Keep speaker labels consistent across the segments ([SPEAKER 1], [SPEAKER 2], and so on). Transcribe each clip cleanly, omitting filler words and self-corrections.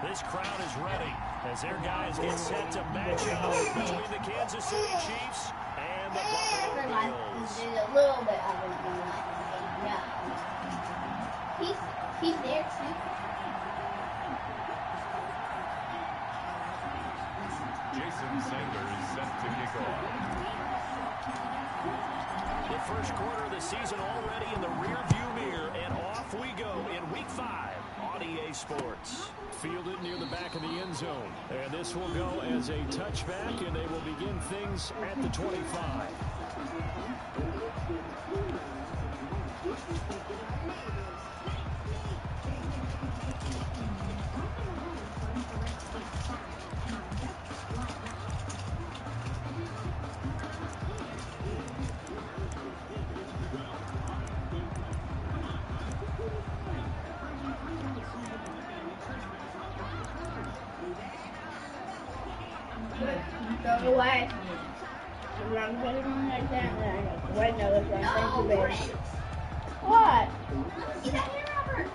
[SPEAKER 1] This crowd is ready as their guys get set to match up between the Kansas City Chiefs and the Buffalo Bills.
[SPEAKER 2] There's a little bit of it going on. No. He's there too.
[SPEAKER 3] Jason Sanders set to kick off.
[SPEAKER 1] The first quarter of the season already in the rearview mirror, and off we go in Week 5 on EA Sports. Fielded near the back of the end zone, and this will go as a touchback, and they will begin things at the 25.
[SPEAKER 2] Go away. I'm putting him like that, and I go, wait, no, that's right. Thank you, baby. What? He's out here, Robert.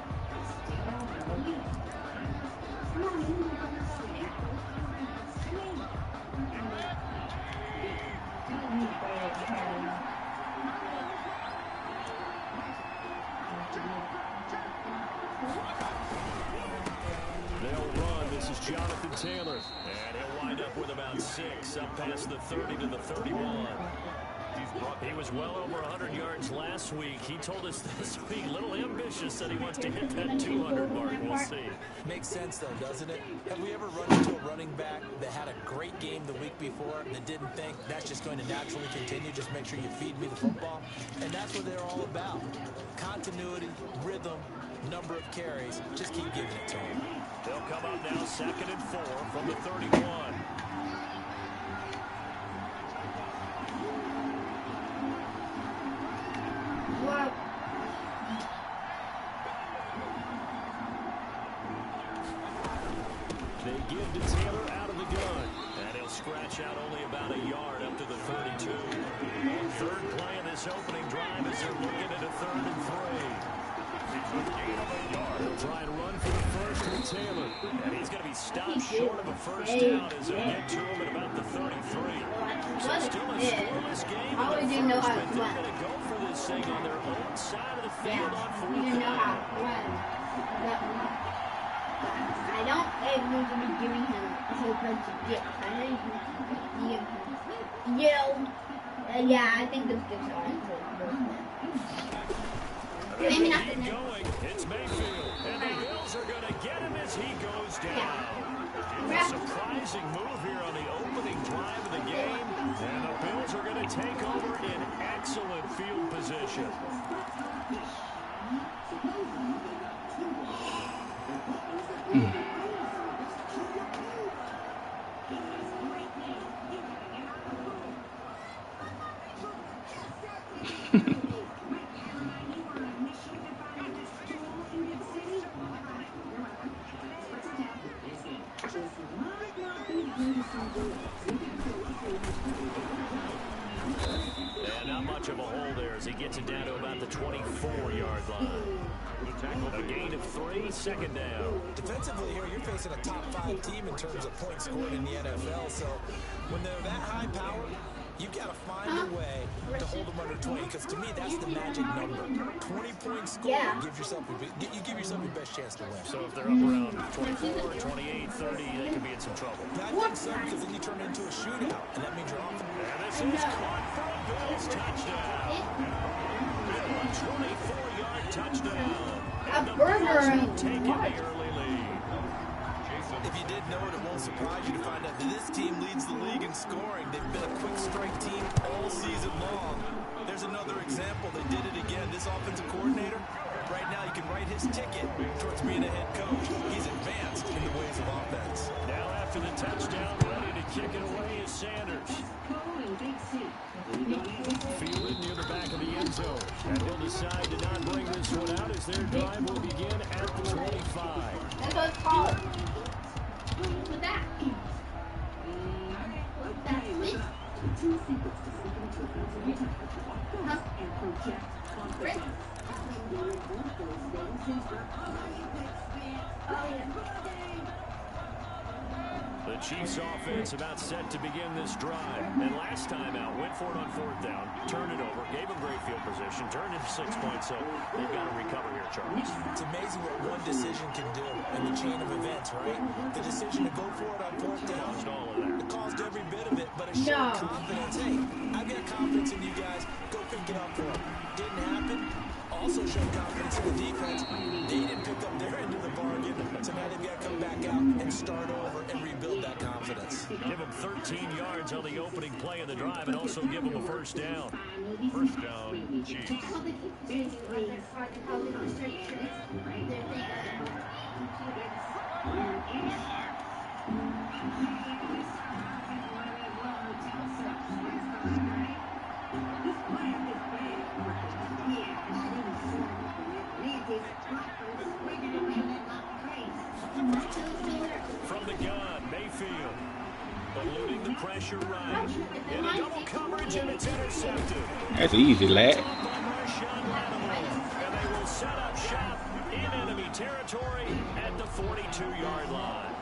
[SPEAKER 1] They'll run. This is Jonathan Taylor. And he'll wind up with about 6, up past the 30 to the 31. He was well over 100 yards last week. He told us this week, a little ambitious, that he wants to hit that 200 mark. We'll see.
[SPEAKER 4] Makes sense, though, doesn't it? Have we ever run into a running back that had a great game the week before that didn't think that's just going to naturally continue? Just make sure you feed me the football. And that's what they're all about. Continuity, rhythm, number of carries. Just keep giving it to him.
[SPEAKER 1] They'll come up now 2nd and 4 from the 31.
[SPEAKER 2] What?
[SPEAKER 1] They give to Taylor out of the gun. And he'll scratch out only about a yard up to the 32. Third play of this opening drive as they're looking at a 3rd and 3. He'll try and run for the first with Taylor. And he's going to be stopped short of a first down as they get to him at about the 33. So still a scoreless game.
[SPEAKER 2] I always didn't know how to
[SPEAKER 1] They're
[SPEAKER 2] run.
[SPEAKER 1] going to go for this thing on their own side of the field on
[SPEAKER 2] Yeah,
[SPEAKER 1] 4th
[SPEAKER 2] you didn't know how
[SPEAKER 1] down.
[SPEAKER 2] to run. I don't ever to be giving him a whole bunch of gifts. I know you can give him, yeah, I think this gives on. Maybe not the next.
[SPEAKER 1] Going. It's Mayfield. And the Bills are going to get him as he goes down.
[SPEAKER 2] Yeah.
[SPEAKER 1] A surprising move here on the opening drive of the game. And the Bills are going to take over in excellent field position. And not much of a hole there as he gets it down to about the 24-yard line. A gain of 3, 2nd down.
[SPEAKER 4] Defensively here, you're facing a top 5 team in terms of points scored in the NFL. So when they're that high powered, you've got to find a way to hold them under 20. Because to me, that's the magic number. 20 points scored gives yourself you give yourself your best chance to win.
[SPEAKER 1] So if they're up around 24, 28, 30, they could be in some trouble.
[SPEAKER 4] I think so, because then you turn it into a shootout, and that means you're off.
[SPEAKER 1] And this is caught for a Bills touchdown. A 24-yard touchdown. And the Bills take the early lead.
[SPEAKER 4] If you didn't know it, it won't surprise you to find out that this team leads the league in scoring. They've been a quick strike team all season long. There's another example. They did it again. This offensive coordinator, right now you can write his ticket towards being a head coach. He's advanced in the ways of offense.
[SPEAKER 1] Now after the touchdown, ready to kick it away is Sanders. Fielded near the back of the end zone. And he'll decide to not bring this one out as their drive will begin at the 25.
[SPEAKER 2] That's what it's called. What's that? What's that? Huh? Rick? Oh, yeah.
[SPEAKER 1] The Chiefs offense about set to begin this drive. And last time out, went for it on 4th down, turned it over, gave them great field position, turned into 6 points, so they've got to recover here, Charles.
[SPEAKER 4] It's amazing what one decision can do in the chain of events, right? The decision to go for it on 4th down.
[SPEAKER 1] Caused all of that.
[SPEAKER 4] It caused every bit of it, but it showed confidence. Hey, I've got confidence in you guys. Go pick it up for them. Didn't happen. Also showed confidence in the defense. They didn't pick up their end of the bargain, so now they've got to come back out and start over and rebuild that confidence.
[SPEAKER 1] Give them 13 yards on the opening play of the drive and also give them a 1st down.
[SPEAKER 3] 1st down, Chiefs.
[SPEAKER 1] From the gun, Mayfield. Eluding the pressure right. In a double coverage, and it's intercepted.
[SPEAKER 5] That's easy, lad.
[SPEAKER 1] And they will set up shop in enemy territory at the 42-yard line.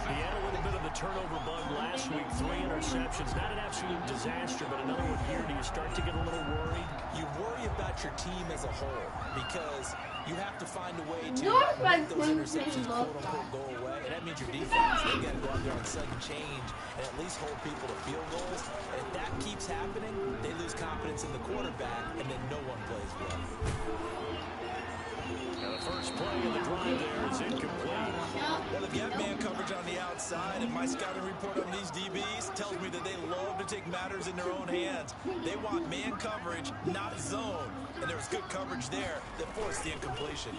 [SPEAKER 1] He had a little bit of the turnover bug last week. 3 interceptions. Not an absolute disaster, but another one here. Do you start to get a little worried?
[SPEAKER 4] You worry about your team as a whole because you have to find a way to
[SPEAKER 2] make
[SPEAKER 4] those interceptions quote-unquote go away. And that means your defense, they've got to go out there on sudden change and at least hold people to field goals. And if that keeps happening, they lose confidence in the quarterback, and then no one plays well.
[SPEAKER 1] Now the first play of the drive there is incomplete.
[SPEAKER 4] Well, they've got man coverage on the outside, and my scouting report on these DBs tells me that they love to take matters in their own hands. They want man coverage, not zone. And there was good coverage there that forced the incompletion.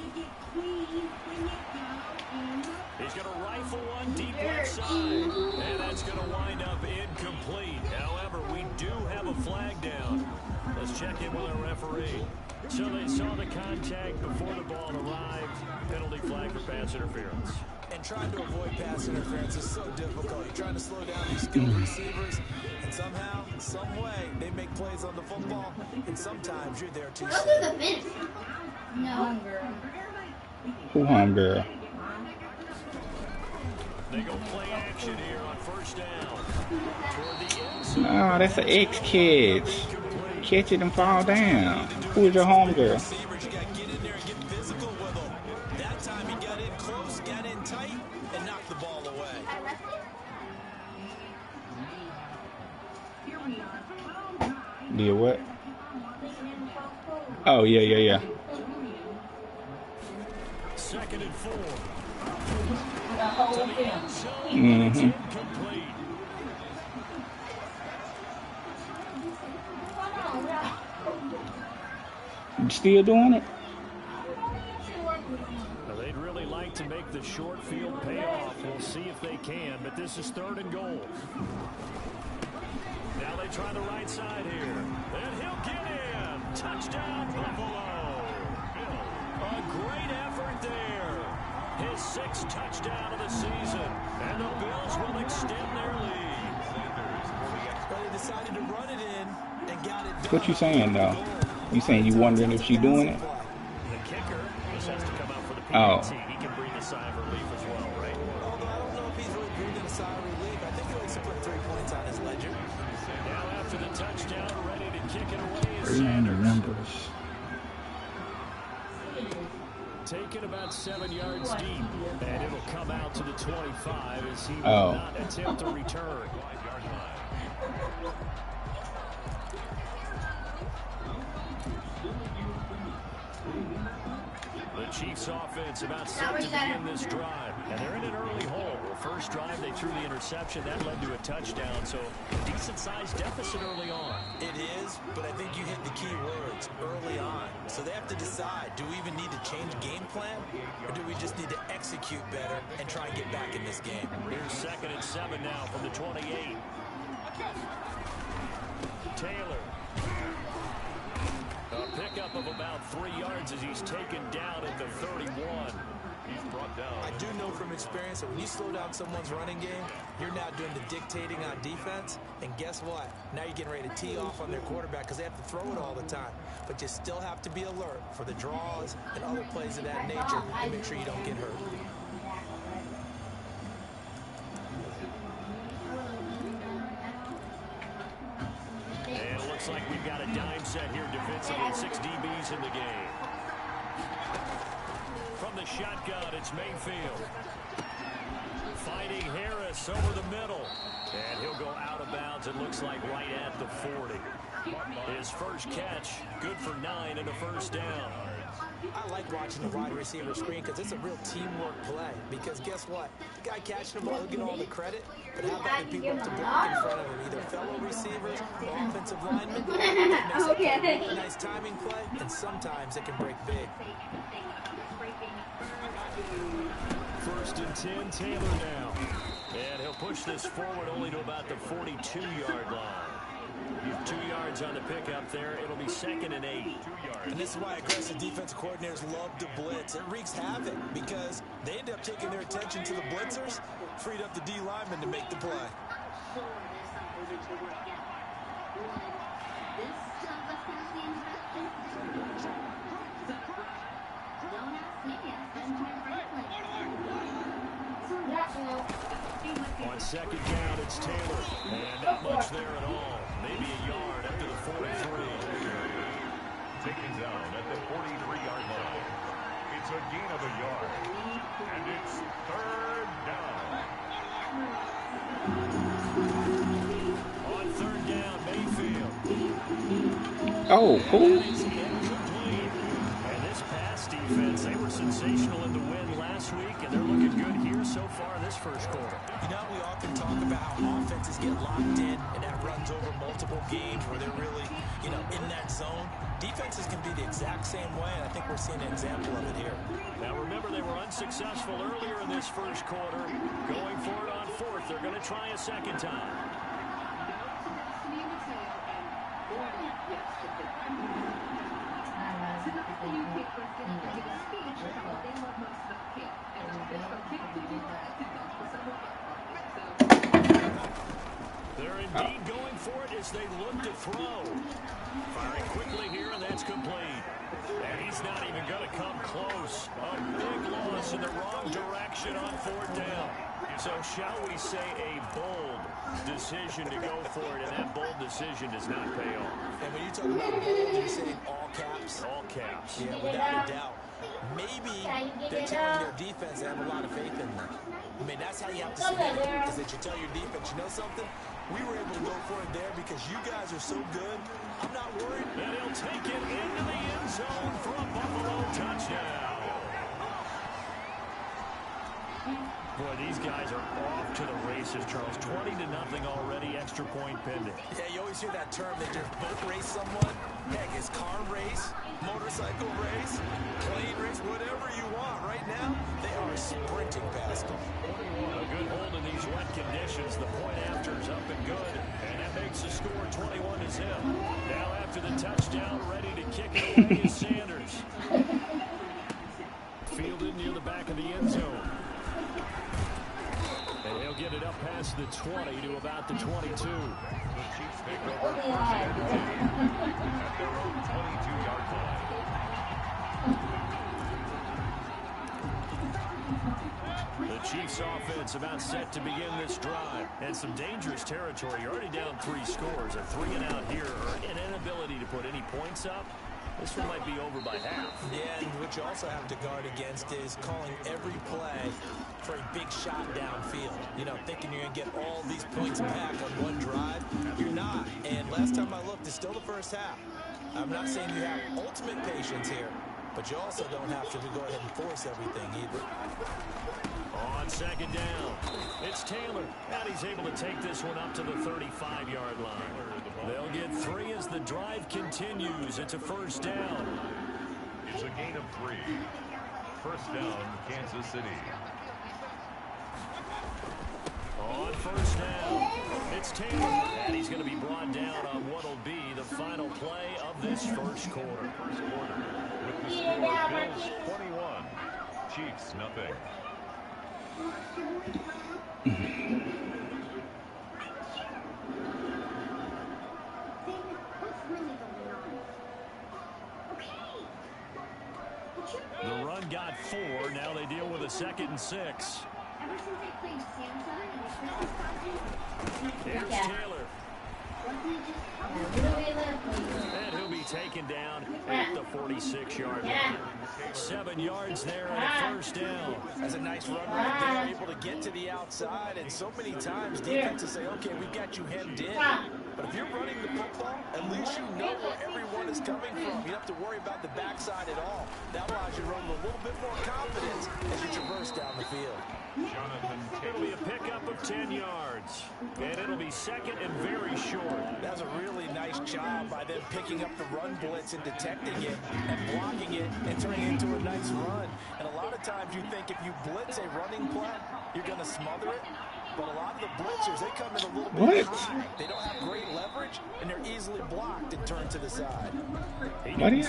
[SPEAKER 1] He's going to rifle one deep left side, and that's going to wind up incomplete. However, we do have a flag down. Let's check in with our referee. So they saw the contact before the ball arrived. Penalty flag for pass interference.
[SPEAKER 4] And trying to avoid pass interference is so difficult. You're trying to slow down these skilled receivers, and somehow, some way, they make plays on the football, and sometimes you're there too soon.
[SPEAKER 2] No.
[SPEAKER 5] Who home girl?
[SPEAKER 1] They go play action here on 1st down. Toward the end zone.
[SPEAKER 5] Oh, that's an ex-kid. Catch it and fall down. Who is your home girl?
[SPEAKER 4] Receivers, you got to get in there and get physical with them. That time he got in close, got in tight, and knocked the ball away.
[SPEAKER 5] Did what? Oh, yeah.
[SPEAKER 1] 2nd and 4.
[SPEAKER 5] Mm-hmm.
[SPEAKER 1] Incomplete.
[SPEAKER 5] You still doing it?
[SPEAKER 1] Now they'd really like to make the short field pay off. We'll see if they can, but this is 3rd and goal. Now they try the right side here. And he'll get in. Touchdown, Buffalo. A great effort there. His 6th touchdown of the season. And the Bills will extend their lead.
[SPEAKER 4] But they decided to run it in and got it done.
[SPEAKER 5] What you saying, though? You saying you wondering if she doing it?
[SPEAKER 1] The kicker just has to come out for the PAT.
[SPEAKER 5] Oh.
[SPEAKER 1] He can breathe a sigh of relief as well, right?
[SPEAKER 4] Although I don't know if he's really breathing a sigh of relief. I think he likes to put 3 points on his ledger.
[SPEAKER 1] Now after the touchdown, ready to kick it away is
[SPEAKER 5] Reading the
[SPEAKER 1] Sanders.
[SPEAKER 5] numbers.
[SPEAKER 1] Taken about 7 yards deep, and it'll come out to the 25 as he will
[SPEAKER 5] Oh.
[SPEAKER 1] not attempt a return. The Chiefs offense about set to begin this drive, and they're in an early hole. First drive, they threw the interception. That led to a touchdown, so decent-sized deficit early on.
[SPEAKER 4] It is, but I think you hit the key words early on. So they have to decide, do we even need to change game plan, or do we just need to execute better and try and get back in this game?
[SPEAKER 1] Here's 2nd and 7 now from the 28. Taylor. A pickup of about 3 yards as he's taken down at the 31. He's brought down.
[SPEAKER 4] I do know from experience that when you slow down someone's running game, you're now doing the dictating on defense. And guess what? Now you're getting ready to tee off on their quarterback because they have to throw it all the time. But you still have to be alert for the draws and other plays of that nature and make sure you don't get hurt.
[SPEAKER 1] Looks like we've got a dime set here defensively. 6 DBs in the game. From the shotgun, it's Mayfield. Fighting Harris over the middle. And he'll go out of bounds, it looks like, right at the 40. His first catch, good for 9 and a first down.
[SPEAKER 4] I like watching the wide receiver screen because it's a real teamwork play. Because guess what? The guy catching the ball, he'll get all the credit. But how about the people up to block in front of him? Either fellow receivers or offensive linemen. It makes it a really nice timing play, and sometimes it can break big.
[SPEAKER 1] First and 10, Taylor now. And he'll push this forward only to about the 42-yard line. 2 yards on the pickup there. It'll be 2nd and 8.
[SPEAKER 4] And this is why aggressive defensive coordinators love to blitz. It wreaks havoc because they end up taking their attention to the blitzers, freed up the D lineman to make the play.
[SPEAKER 1] On 2nd down, it's Taylor. And not much there at all. Maybe a yard up to the 43.
[SPEAKER 3] Taken down at the 43-yard line. It's a gain of a yard. And it's 3rd down.
[SPEAKER 1] On 3rd down, Mayfield.
[SPEAKER 5] Oh, cool.
[SPEAKER 1] And this pass defense, they were sensational in the win last week, and they're looking good here so far in this first quarter.
[SPEAKER 4] You know, we often talk about how offenses get locked in, and that runs over multiple games where they're really, in that zone. Defenses can be the exact same way, and I think we're seeing an example of it here.
[SPEAKER 1] Now, remember, they were unsuccessful earlier in this first quarter. Going for it on 4th. They're going to try a second time. They're indeed going for it as they look to throw. Firing quickly here, and that's complete. And he's not even going to come close. A big loss in the wrong direction on 4th down. So shall we say a bold decision to go for it, and that bold decision does not pay off.
[SPEAKER 4] And when you talk about bold, you're saying all caps?
[SPEAKER 1] All caps.
[SPEAKER 4] Yeah, without a doubt. Maybe they're telling their defense they have a lot of faith in them. I mean, that's how you have to see it, is that you tell your defense, you know something? We were able to go for it there because you guys are so good. I'm not worried.
[SPEAKER 1] And he'll take it into the end zone for a Buffalo touchdown. Boy, these guys are off to the races, Charles. 20-0 already, extra point pending.
[SPEAKER 4] Yeah, you always hear that term that you boat race someone. Heck, it's car race, motorcycle race, plane race, whatever you want. Right now, they are sprinting past them.
[SPEAKER 1] A good hold in these wet conditions. The point after is up and good. And that makes the score 21-0. Now after the touchdown, ready to kick it away is Sanders. Fielded near the back of the end zone. And he'll get it up past the 20 to about the 22.
[SPEAKER 3] The Chiefs make over first and 10 at their own 22-yard line.
[SPEAKER 1] The Chiefs offense about set to begin this drive. And some dangerous territory. You're already down 3 scores. A 3 and out here, or an inability to put any points up. This one might be over by half.
[SPEAKER 4] Yeah, and what you also have to guard against is calling every play for a big shot downfield. Thinking you're going to get all these points back on one drive. You're not. And last time I looked, it's still the first half. I'm not saying you have ultimate patience here, but you also don't have to go ahead and force everything either.
[SPEAKER 1] On 2nd down, it's Taylor, and he's able to take this one up to the 35-yard line. They'll get 3 as the drive continues. It's a first down.
[SPEAKER 3] It's a gain of 3. First down, Kansas City.
[SPEAKER 1] On first down, it's Taylor, and he's going to be brought down on what will be the final play of this first quarter.
[SPEAKER 3] With the score, Bills 21, Chiefs nothing.
[SPEAKER 1] The run got 4. Now they deal with a 2nd and 6. Here's Taylor. And he'll be taken down at the 46-yard line. 7 yards there and a first down.
[SPEAKER 4] That's a nice run right there, able to get to the outside. And so many times defenses say, okay, we've got you hemmed in. But if you're running the football, at least you know where everyone is coming from. You don't have to worry about the backside at all. That allows you to run with a little bit more confidence as you traverse down the field.
[SPEAKER 1] It'll be a pickup of 10 yards. And it'll be second and very short.
[SPEAKER 4] That was a really nice job by them picking up the run blitz and detecting it and blocking it and turning it into a nice run. And a lot of times you think if you blitz a running play, you're going to smother it. But a lot of the blitzers, they come in a little bit high. They don't have great leverage, and they're easily blocked and turned to the side.
[SPEAKER 5] What are you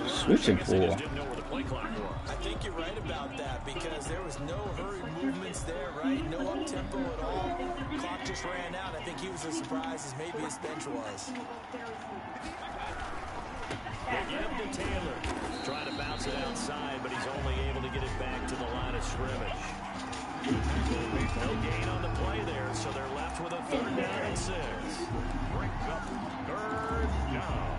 [SPEAKER 5] switching for?
[SPEAKER 4] I think you're right about that because there was no hurried movements there, right? No up-tempo at all. Clock just ran out. I think he was as surprised as maybe his bench was.
[SPEAKER 1] Again to Taylor. Trying to bounce it outside, but he's only able to get it back to the line of scrimmage. No gain on the play there, so they're left with a 3rd down and 6.
[SPEAKER 3] Brings up 3rd down.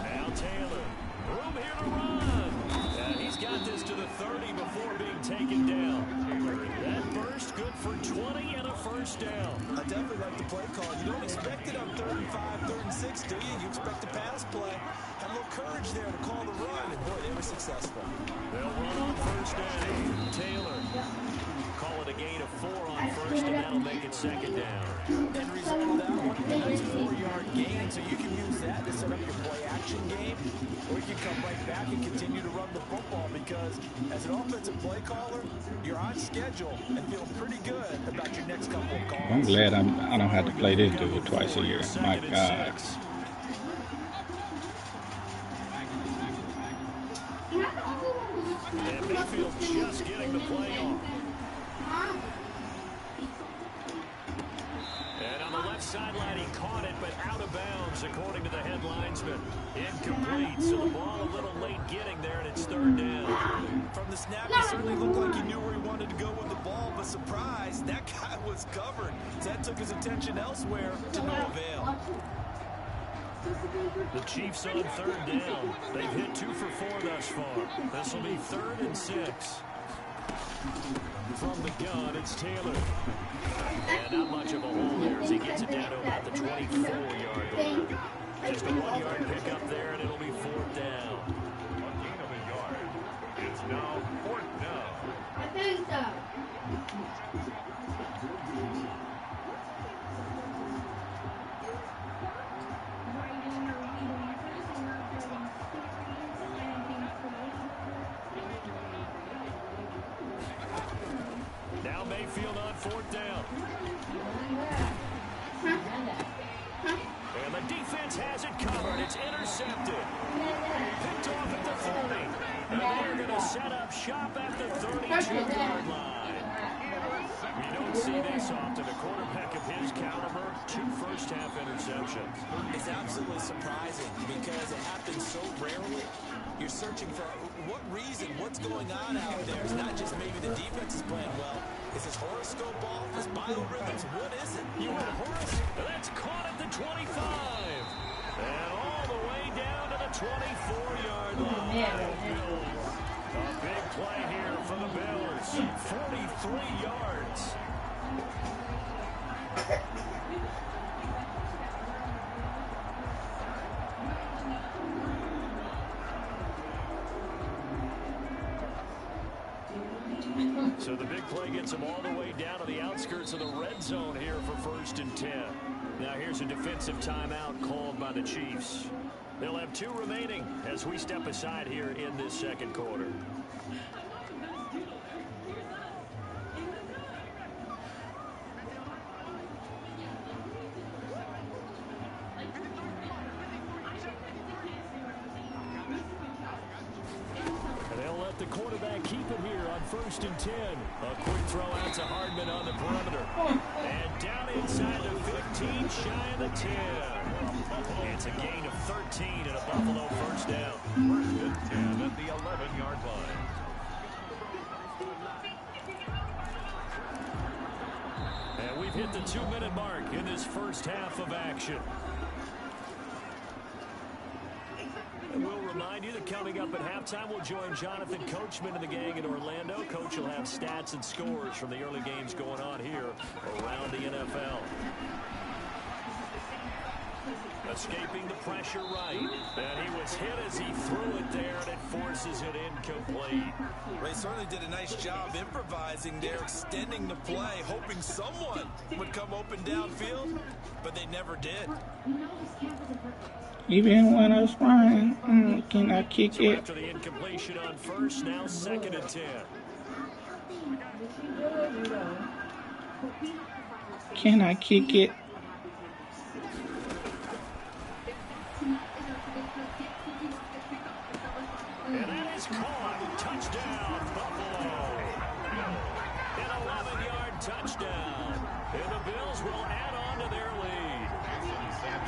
[SPEAKER 1] Now Taylor. Room here to run. And he's got this to the 30 before being taken down. That burst good for 20 and a first down.
[SPEAKER 4] I definitely like the play call. You don't expect it on 3rd and 5, 3rd and 6, do you? You expect a pass play. Had a little courage there to call the run, and boy, they were successful.
[SPEAKER 1] They'll run on first down. Taylor. Call it a gain of 4 on first, and that'll make it 2nd down.
[SPEAKER 4] End result of that one, a nice 4-yard gain, so you can use that to set up your play-action game, or you can come right back and continue to run the football because as an offensive play caller, you're on schedule and feeling pretty good about your next couple of calls.
[SPEAKER 5] I'm glad I don't have to play this dude twice a year. My God.
[SPEAKER 1] And Mayfield just getting the play off. And on the left sideline, he caught it, but out of bounds, according to the head linesman. Incomplete, so the ball a little late getting there, and it's 3rd down.
[SPEAKER 4] From the snap, he certainly looked like he knew where he wanted to go with the ball, but surprise, that guy was covered. So that took his attention elsewhere to no avail.
[SPEAKER 1] The Chiefs on 3rd down. They've hit 2 for 4 thus far. This will be 3rd and 6. From the gun, it's Taylor. And not much of a hole there as he gets it down to about the 24-yard line. Just a 1-yard pickup there, and it'll be 4th down.
[SPEAKER 3] A gain of a yard. It's now 4th down.
[SPEAKER 2] I think so.
[SPEAKER 1] Now Mayfield on 4th down. And the defense has it covered. It's intercepted. Picked off at the 40. And they're going to set up shop at the 32-yard line. You don't see this often. A quarterback of his caliber, 2 first-half interceptions.
[SPEAKER 4] It's absolutely surprising because it happens so rarely. You're searching for what reason, what's going on out there. It's not just maybe the defense is playing well. Is his horoscope off? His biorhythms? What is it?
[SPEAKER 1] You want Horace? That's caught at the 25. And all the way down to the 24-yard line. A big play here for the Bills. 43 yards. So the big play gets them all the way down to the outskirts of the red zone here for 1st and 10. Now here's a defensive timeout called by the Chiefs. They'll have 2 remaining as we step aside here in this 2nd quarter. The quarterback keep it here on 1st and 10. A quick throw out to Hardman on the perimeter. And down inside the 15, shy of the 10. It's a gain of 13 and a Buffalo first down.
[SPEAKER 3] 1st and 10 at the 11-yard line.
[SPEAKER 1] And we've hit the 2-minute mark in this first half of action. And we'll remind you that coming up at halftime, we'll join Jonathan Coachman and the gang in Orlando. Coach will have stats and scores from the early games going on here around the NFL. Escaping the pressure right. And he was hit as he threw it there, and it forces it incomplete.
[SPEAKER 4] They certainly did a nice job improvising there, extending the play, hoping someone would come open downfield, but they never did.
[SPEAKER 5] Even when I was running, can I kick it?
[SPEAKER 1] After the incompletion on first, now 2nd and 10.
[SPEAKER 5] Can I kick it?
[SPEAKER 1] And that is caught. Touchdown, Buffalo. An 11-yard touchdown. And the Bills will add on to their lead.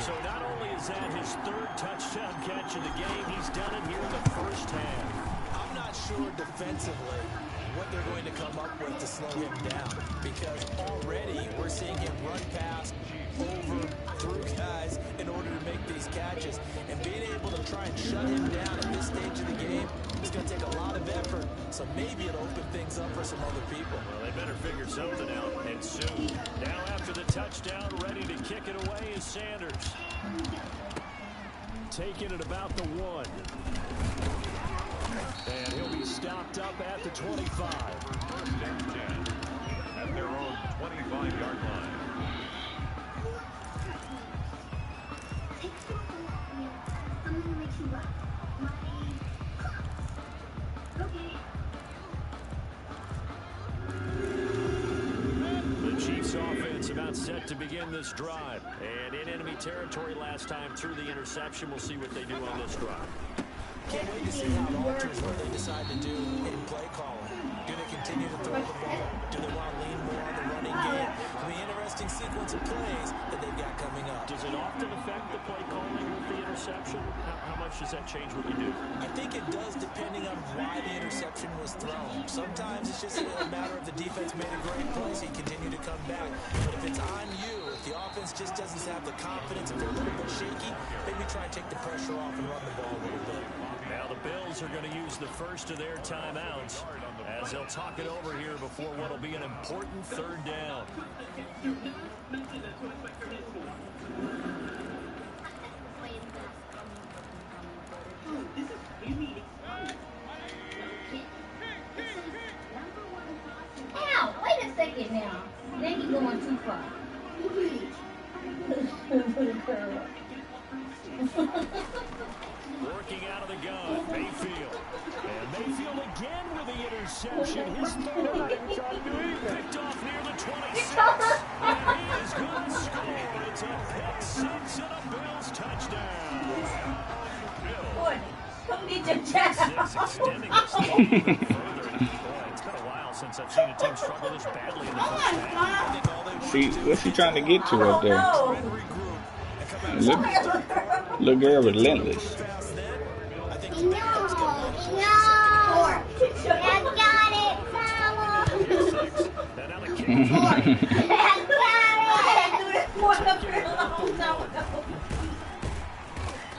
[SPEAKER 1] So not only is that his 3rd touchdown catch of the game, he's done it here in the first half.
[SPEAKER 4] I'm not sure defensively what they're going to come up with to slow him down, because already we're seeing him run past, over, through guys in order to make these catches. And being able to try and shut him down at this stage of the game is going to take a lot of effort. So maybe it'll open things up for some other people.
[SPEAKER 1] Well, they better figure something out, and soon. Now after the touchdown, ready to kick it away is Sanders. Taking it about the 1. And he'll be stopped up at the 25.
[SPEAKER 3] 1st and 10 at their own 25-yard line.
[SPEAKER 1] The Chiefs offense about set to begin this drive. And in enemy territory last time through the interception. We'll see what they do on this drive.
[SPEAKER 4] Can't wait to see how it alters what they decide to do in play calling. Do they continue to throw the ball? Do they want to lean more on the running game? It'll be an interesting sequence of plays that they've got coming up.
[SPEAKER 1] Does it often affect the play calling with the interception? How much does that change what you do?
[SPEAKER 4] I think it does, depending on why the interception was thrown. Sometimes it's just a matter of the defense made a great play, so you continue to come back. But if it's on you, if the offense just doesn't have the confidence, if they're a little bit shaky, maybe try and take the pressure off and run the ball a little bit.
[SPEAKER 1] Now the Bills are going to use the first of their timeouts as they'll talk it over here before what will be an important 3rd down.
[SPEAKER 2] Ow, wait a second now. Now you're going too far.
[SPEAKER 1] Working out of the gun, Mayfield. And Mayfield again with the interception. His 3rd. Picked off near the 26. And he is going to score. It's a pick 6 and a Bills touchdown.
[SPEAKER 2] Boy, come get your child.
[SPEAKER 1] 6 extending this lead even further. Boy, it's been a while since I've seen a team struggle this badly in the first half.
[SPEAKER 5] See, what's he trying to get to up there?
[SPEAKER 2] No.
[SPEAKER 5] Look girl relentless.
[SPEAKER 2] No. I got it, Mama.
[SPEAKER 1] And now the kick.
[SPEAKER 2] I got it.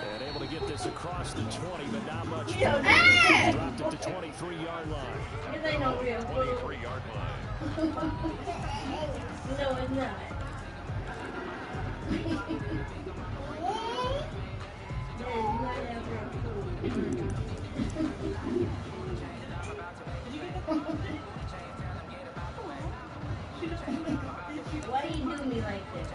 [SPEAKER 1] And able to get this across the 20, but not much.
[SPEAKER 2] Hey!
[SPEAKER 1] Dropped it to 23-yard line.
[SPEAKER 2] This ain't no real food.
[SPEAKER 3] 23-yard line.
[SPEAKER 2] No, it's not. Why do you do me like this?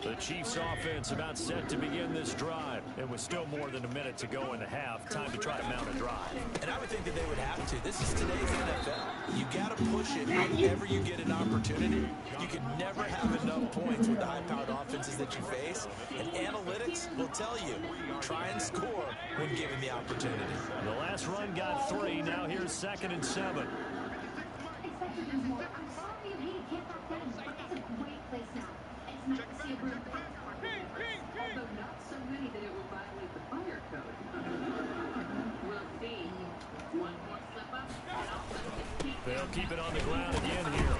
[SPEAKER 1] The Chiefs offense about set to begin this drive. And with still more than a minute to go in the half, time to try to mount a drive.
[SPEAKER 4] And I would think that they would have to. This is today's NFL. You got to push it whenever you get an opportunity. You can never have enough points with the high-powered offenses that you face. And analytics will tell you, try and score when given the opportunity.
[SPEAKER 1] The last run got 3. Now here's 2nd and 7. keep it on the ground again here.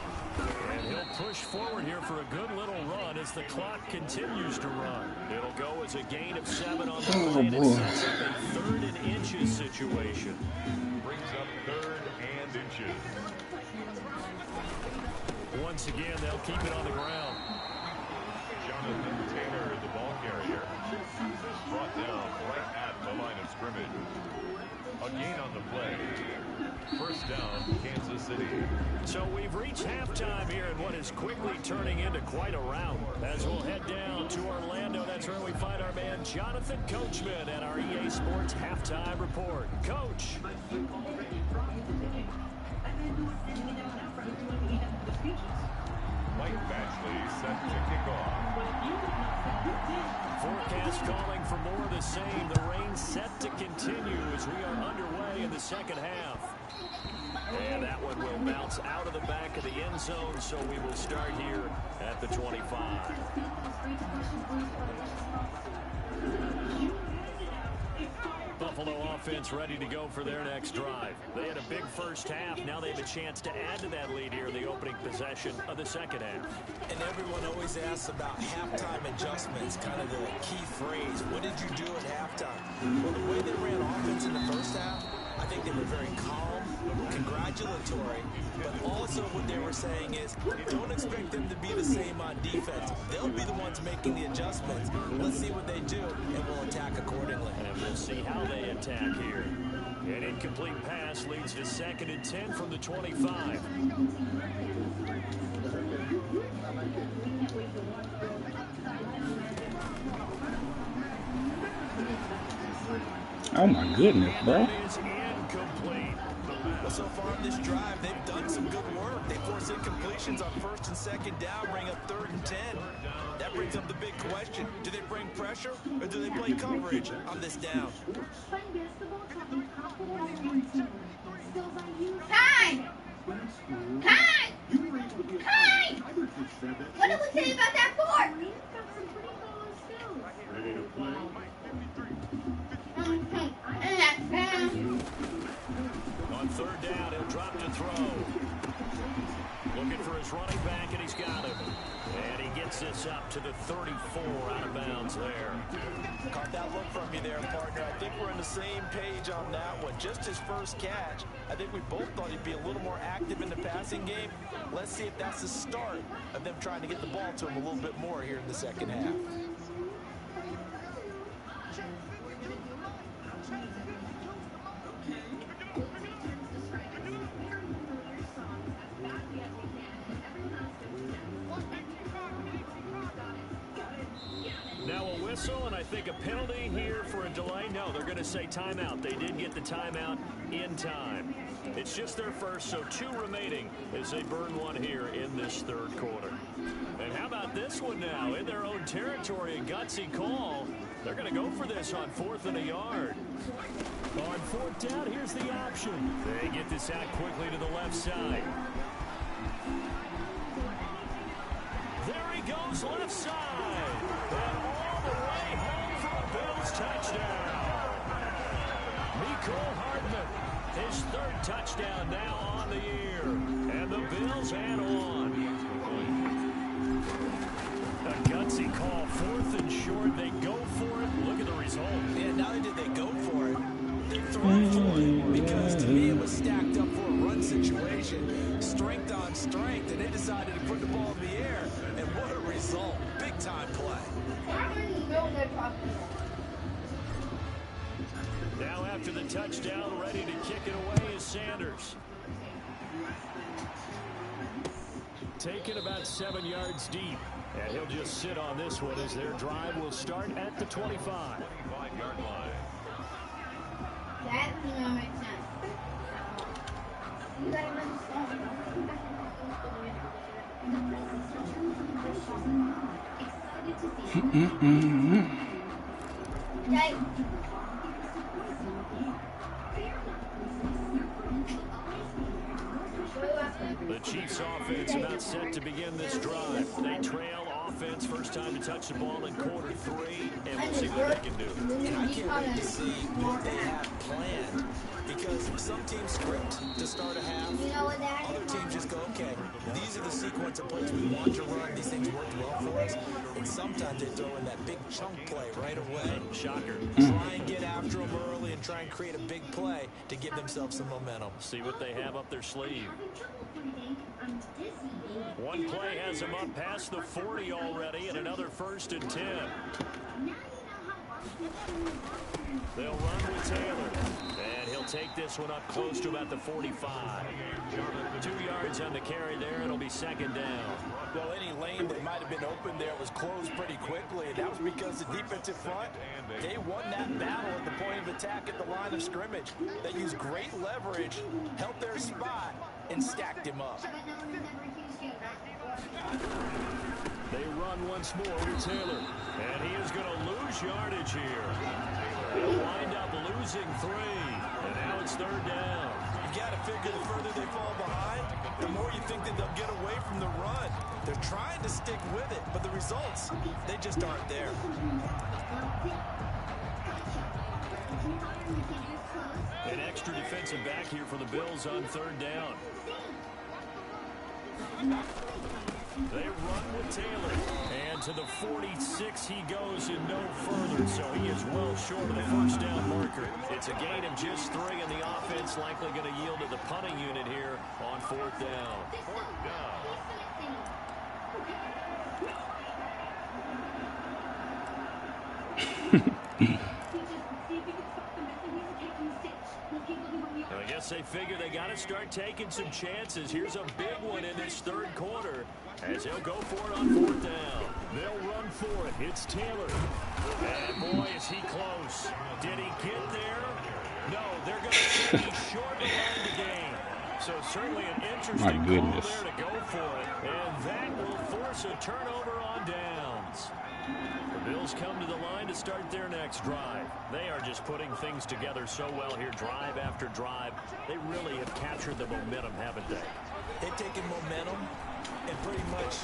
[SPEAKER 1] And he'll push forward here for a good little run as the clock continues to run. It'll go as a gain of 7 on the play, and it sets up a 3rd and inches situation.
[SPEAKER 3] Brings up 3rd and inches.
[SPEAKER 1] Once again, they'll keep it on the ground.
[SPEAKER 3] Jonathan Taylor, the ball carrier, brought down right at the line of scrimmage. A gain on the play. 1st down, Kansas City.
[SPEAKER 1] So we've reached halftime here in what is quickly turning into quite a rout. As we'll head down to Orlando, that's where we find our man Jonathan Coachman at our EA Sports Halftime Report. Coach.
[SPEAKER 3] Mike Batchley set to kick off.
[SPEAKER 1] Forecast calling for more of the same. The rain set to continue as we are underway in the second half. And that one will bounce out of the back of the end zone, so we will start here at the 25. Buffalo offense ready to go for their next drive. They had a big first half. Now they have a chance to add to that lead here in the opening possession of the second half.
[SPEAKER 4] And everyone always asks about halftime adjustments, kind of the key phrase. What did you do at halftime? Well, the way they ran offense in the first half, I think they were very calm, congratulatory, but also what they were saying is don't expect them to be the same on defense. They'll be the ones making the adjustments. Let's see what they do, and we'll attack accordingly.
[SPEAKER 1] And we'll see how they attack here. An incomplete pass leads to 2nd and 10 from the 25.
[SPEAKER 5] Oh my goodness, bro.
[SPEAKER 1] Is incomplete.
[SPEAKER 4] Well, so far in this drive, they've done some good work. They force incompletions on 1st and 2nd down, bring up 3rd and 10. That brings up the big question. Do they bring pressure or do they play coverage on this down?
[SPEAKER 2] Time! Time! Time! What did we say about that fork?
[SPEAKER 3] Ready to play.
[SPEAKER 1] On 3rd down, he'll drop to throw. Looking for his running back, and he's got him. And he gets this up to the 34 out of bounds there.
[SPEAKER 4] Caught that look from you there, partner. I think we're on the same page on that one. Just his first catch. I think we both thought he'd be a little more active in the passing game. Let's see if that's the start of them trying to get the ball to him a little bit more here in the second half.
[SPEAKER 1] Now a whistle, and I think a penalty here for a delay. No, they're going to say timeout. They did get the timeout in time. It's just their first, so 2 remaining as they burn one here in this 3rd quarter. And how about this one now? In their own territory, a gutsy call. They're going to go for this on 4th and a yard. On 4th down, here's the option. They get this out quickly to the left side. There he goes, left side. And all the way home for a Bills touchdown. Mecole Hardman, his 3rd touchdown now on the year. And the Bills add on. A gutsy call, 4th and short. They go for it. Look at the result.
[SPEAKER 4] Yeah, not only did they go for it, they threw for it. Because to me, it was stacked up for a run situation. Strength on strength, and they decided to put the ball in the air. And what a result. Big-time play.
[SPEAKER 1] Now after the touchdown, ready to kick it away is Sanders. Taken about 7 yards deep. And he'll just sit on this one as their drive will start at the 25.
[SPEAKER 3] 25-yard line.
[SPEAKER 2] That does not make sense. You gotta run okay.
[SPEAKER 1] The Chiefs offense about set to begin this drive. They trail offense. First time to touch the ball in quarter 3, and we'll see what they can do.
[SPEAKER 4] And I can't wait to see what they have planned, because some teams script to start a half. Other teams just go, okay, these are the sequence of plays we want to run. These things worked well for us. And sometimes they throw in that big chunk play right away.
[SPEAKER 1] Shocker.
[SPEAKER 4] Try and get after them early and try and create a big play to give themselves some momentum.
[SPEAKER 1] See what they have up their sleeve. One play has them up past the 40 already, and another 1st and 10. They'll run with Taylor, and he'll take this one up close to about the 45. 2 yards on the carry there. It'll be 2nd down.
[SPEAKER 4] Well, any lane that might have been open there was closed pretty quickly, and that was because the defensive front, they won that battle at the point of attack at the line of scrimmage. They used great leverage, held their spot, and stacked him up.
[SPEAKER 1] They run once more with Taylor, and he is going to lose yardage here. He'll wind up losing 3, and now it's 3rd down.
[SPEAKER 4] You got to figure the further they fall behind, the more you think that they'll get away from the run. They're trying to stick with it, but the results, they just aren't there.
[SPEAKER 1] An extra defensive back here for the Bills on 3rd down. They run with Taylor, and to the 46 he goes and no further, so he is well short of the 1st down marker. It's a gain of just 3, and the offense likely going to yield to the punting unit here on 4th down.
[SPEAKER 3] 4th down.
[SPEAKER 1] I guess they figure they got to start taking some chances. Here's a big one in this 3rd quarter as he'll go for it on 4th down. They'll run for it. It's Taylor. And boy, is he close. Did he get there? No, they're going to say he's short behind the game. So certainly an interesting call there to go for it. And that will force a turnover on downs. The Bills come to the line to start their next drive. They are just putting things together so well here, drive after drive. They really have captured the momentum, haven't they?
[SPEAKER 4] They've taken momentum and pretty much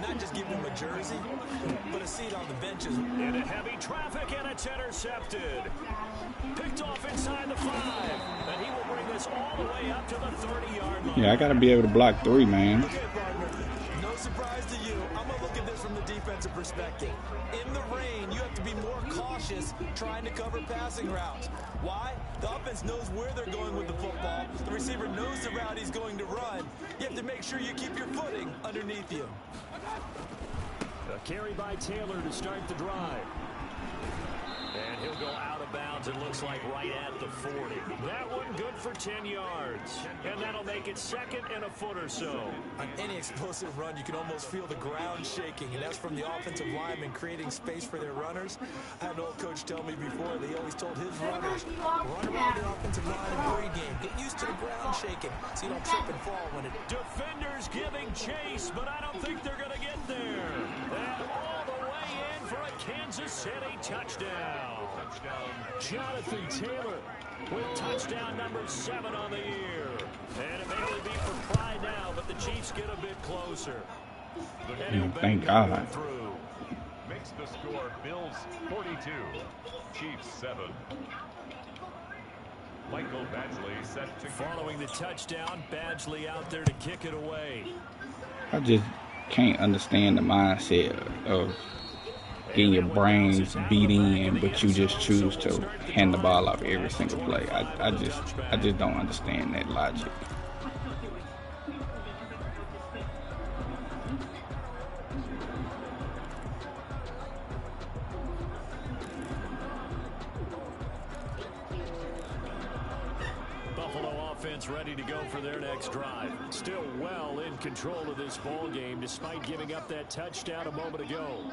[SPEAKER 4] not just give them a jersey, but a seat on the benches.
[SPEAKER 1] Into heavy traffic, and it's intercepted. Picked off inside the 5, and he will bring this all the way up to the 30-yard line.
[SPEAKER 5] Yeah, I got to be able to block 3, man.
[SPEAKER 4] Okay, partner. No surprise to you. I'm going to look at this from the defensive perspective. In the rain, you have to be more cautious trying to cover passing routes. Why? The offense knows where they're going with the football. The receiver knows the route he's going to run. You have to make sure you keep your footing underneath you.
[SPEAKER 1] A carry by Taylor to start the drive. And he'll go out of bounds, it looks like right at the 40. That one good for 10 yards. And that'll make it 2nd and a foot or so.
[SPEAKER 4] On any explosive run, you can almost feel the ground shaking, and that's from the offensive linemen creating space for their runners. I had an old coach tell me before, they always told his runners, run around the offensive line in pregame. Get used to the ground shaking so you don't trip and fall when it...
[SPEAKER 1] Defenders giving chase, but I don't think they're going to get there. And all the way in for a Kansas City touchdown. Jonathan Taylor with touchdown number 7 on the year. And it may only be for pride now, but the Chiefs get a bit closer.
[SPEAKER 5] Thank God.
[SPEAKER 3] Makes the score Bills 42, Chiefs 7. Michael Badgley set to
[SPEAKER 1] following the touchdown. Badgley out there to kick it away.
[SPEAKER 5] I just can't understand the mindset of getting your brains beat in, but you just choose to hand the ball off every single play. I just don't understand that logic.
[SPEAKER 1] Buffalo offense ready to go for their next drive. Still well in control of this ball game despite giving up that touchdown a moment ago.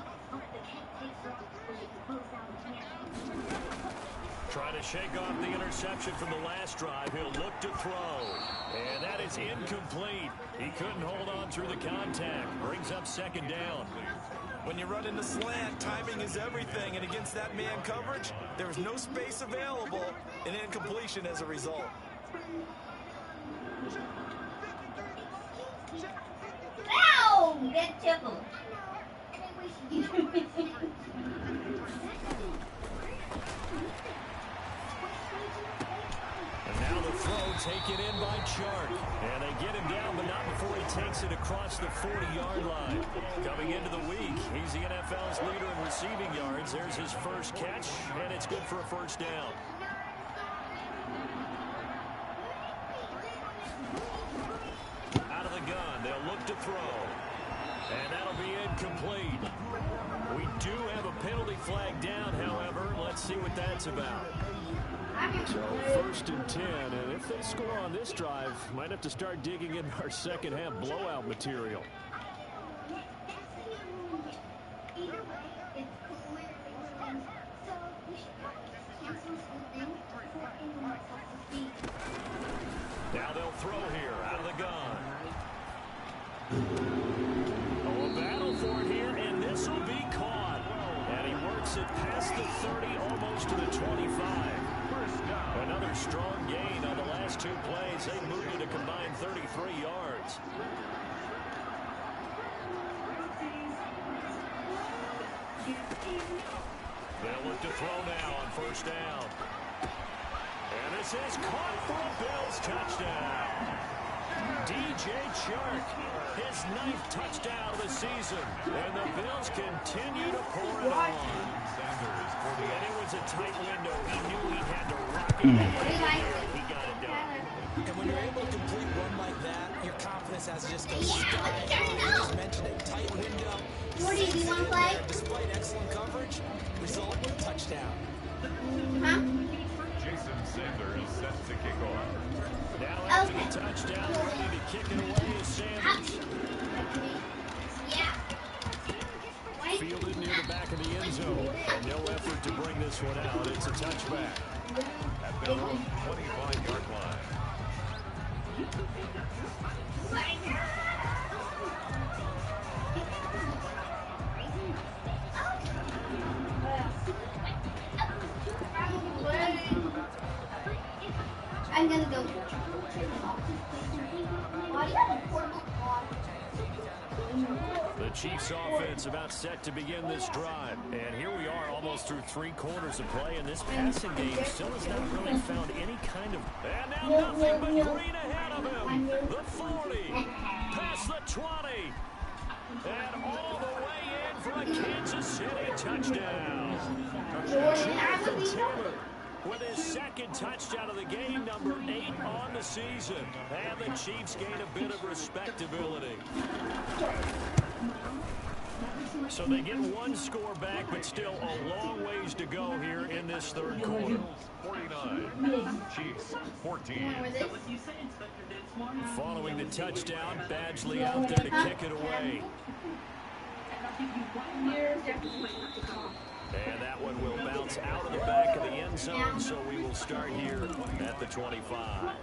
[SPEAKER 1] Trying to shake off the interception from the last drive. He'll look to throw. And that is incomplete. He couldn't hold on through the contact. Brings up 2nd down.
[SPEAKER 4] When you run in the slant, timing is everything. And against that man coverage, there's no space available. And incompletion as a result.
[SPEAKER 2] Ow! Get tickled.
[SPEAKER 1] And now the throw taken in by Chark. And they get him down, but not before he takes it across the 40-yard line. Coming into the week, he's the NFL's leader in receiving yards. There's his first catch, and it's good for a first down. Out of the gun, they'll look to throw. And that'll be incomplete. We do have a penalty flag down, however. Let's see what that's about. So 1st and 10, and if they score on this drive, might have to start digging in our second half blowout material. Now they'll throw here out of the gun. Oh, a battle for it here, and this will be caught. And he works it past the 30, almost to the 25. Another strong gain on the last 2 plays. They moved it a combined 33 yards. They'll look to throw now on first down. And this is caught for a Bills touchdown. DJ Chark, his 9th touchdown of the season. And the Bills continue to pour it on. And it was a tight window. He knew he had to rock it. He got it done.
[SPEAKER 4] And when you're able to complete one like that, your confidence has just go sky high. You just mentioned it, tight window.
[SPEAKER 2] Jordy, do you want to play?
[SPEAKER 4] Despite excellent coverage, result touchdown.
[SPEAKER 2] Huh?
[SPEAKER 3] Jason Sanders set to kick off.
[SPEAKER 1] Now after the touchdown, ready to kick it away is Sanders.
[SPEAKER 2] Yeah.
[SPEAKER 1] Fielded near the back of the end zone. And no effort to bring this one out. It's a touchback.
[SPEAKER 3] At their own 25-yard line.
[SPEAKER 2] I'm gonna go. Why do you have a portable car?
[SPEAKER 1] The Chiefs offense about set to begin this drive. And here we are almost through 3 quarters of play, and this passing game still has not really found any kind of... And now nothing but green ahead of him. The 40, past the 20, and all the way in for a Kansas City touchdown. Jonathan Taylor with his 2nd touchdown of the game, number 8 on the season. And the Chiefs gain a bit of respectability. So they get 1 score back, but still a long ways to go here in this 3rd quarter.
[SPEAKER 3] 49, Chiefs 14.
[SPEAKER 1] Following the touchdown, Badgley out there to kick it away. And that one will bounce out of the back of the end zone, so we will start here at the 25.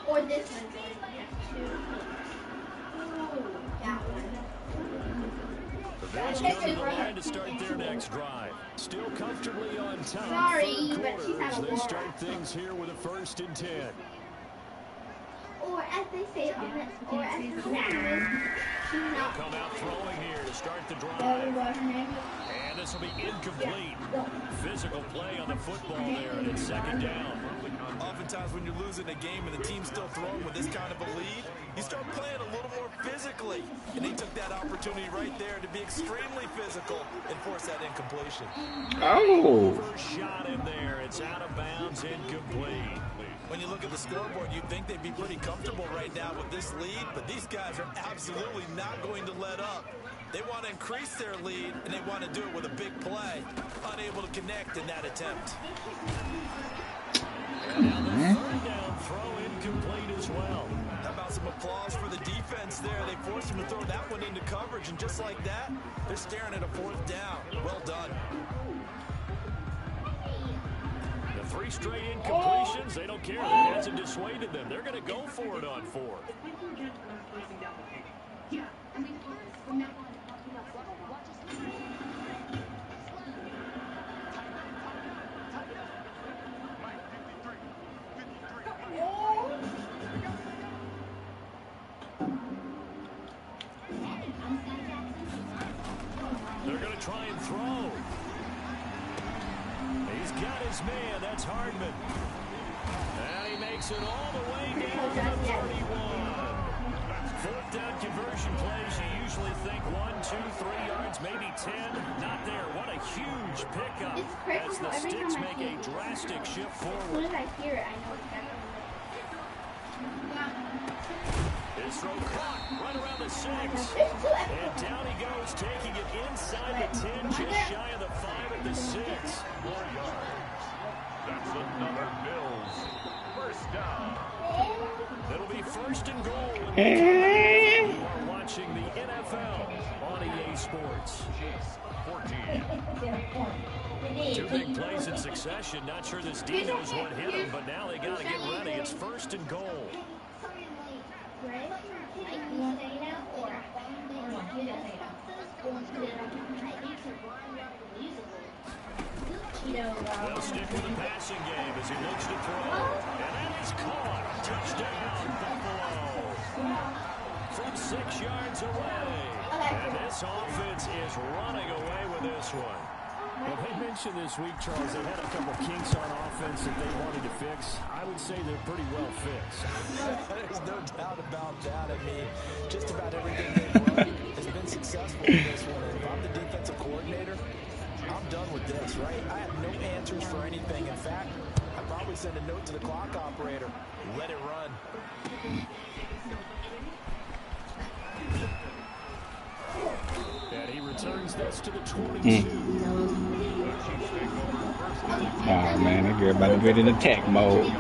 [SPEAKER 2] Or this one.
[SPEAKER 1] The Bills come to the line to start their next drive. Still comfortably on top.
[SPEAKER 2] Sorry,
[SPEAKER 1] 3rd
[SPEAKER 2] but she's
[SPEAKER 1] quarter
[SPEAKER 2] out
[SPEAKER 1] as
[SPEAKER 2] of
[SPEAKER 1] they
[SPEAKER 2] order.
[SPEAKER 1] start things here with a 1st and 10.
[SPEAKER 2] Or as they say on it, or as the saying is, she's
[SPEAKER 1] They'll
[SPEAKER 2] not.
[SPEAKER 1] come out throwing here to start the drive.
[SPEAKER 2] What her name is?
[SPEAKER 1] And this will be incomplete. Physical play on the football there, and it's 2nd down.
[SPEAKER 4] Oftentimes when you're losing a game and the team's still throwing with this kind of a lead, you start playing a little more physically. And they took that opportunity right there to be extremely physical and force that incompletion.
[SPEAKER 5] Oh.
[SPEAKER 1] First shot in there. It's out of bounds, incomplete.
[SPEAKER 4] When you look at the scoreboard, you'd think they'd be pretty comfortable right now with this lead, but these guys are absolutely not going to let up. They want to increase their lead, and they want to do it with a big play. Unable to connect in that attempt.
[SPEAKER 1] And now the 3rd down throw incomplete as well.
[SPEAKER 4] How about some applause for the defense there? They forced him to throw that one into coverage, and just like that, they're staring at a 4th down. Well done.
[SPEAKER 1] The 3 straight incompletions, they don't care. That hasn't dissuaded them. They're going to go for it on 4th. try and throw. He's got his man. That's Hardman. And he makes it all the way down to the 31. Fourth down conversion plays, you usually think 1, 2, 3 yards, maybe 10. Not there. What a huge pickup as the Sticks make a drastic shift forward.
[SPEAKER 2] As soon as I hear it, I know it's going to
[SPEAKER 1] His throw caught right around the 6. And down he goes, taking it inside the 10, just shy of the 5 at the 6.
[SPEAKER 3] 4 yards. That's another Bills. First down.
[SPEAKER 1] It'll be first and goal. You are watching the NFL on EA Sports.
[SPEAKER 3] 14.
[SPEAKER 1] 2 big plays in succession. Not sure this D knows what hit him, but now they got to get ready. It's first and goal. They'll stick with the passing game as he looks to throw. And that is caught. Touchdown, Buffalo. From 6 yards away. And this offense is running away with this one.
[SPEAKER 6] Well, they mentioned this week, Charles, they had a couple kinks on offense that they wanted to fix. I would say they're pretty well fixed.
[SPEAKER 4] There's no doubt about that. I mean, just about everything they've run has been successful in this one. And if I'm the defensive coordinator, I'm done with this, right? I have no answers for anything. In fact, I'd probably send a note to the clock operator. Let it run.
[SPEAKER 6] And he returns this to the 22.
[SPEAKER 5] Oh, man, that girl about to get in attack mode.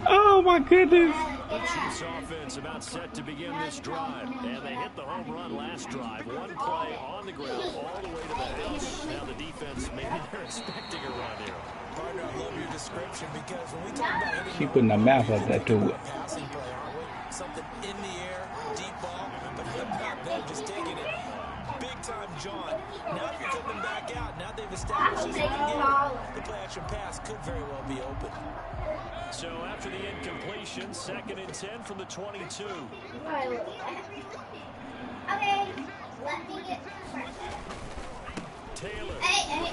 [SPEAKER 5] Oh, my goodness.
[SPEAKER 1] The Chiefs offense about set to begin this drive. And they hit the home run last drive. One play on the ground all the way to the house. Now the defense, maybe they're expecting a run here.
[SPEAKER 4] Partner, I love your description because when we talk about hitting
[SPEAKER 5] She putting her mouth up there to it.
[SPEAKER 4] passing play, aren't we? Something in the air, deep ball, but not them just taking it. Big time, John. Now they're coming back out. Now they've established this run game. The play action pass could very well be open.
[SPEAKER 1] So after the incompletion, 2nd and 10 from the 22.
[SPEAKER 2] Okay, let me get
[SPEAKER 1] Taylor.
[SPEAKER 2] Hey.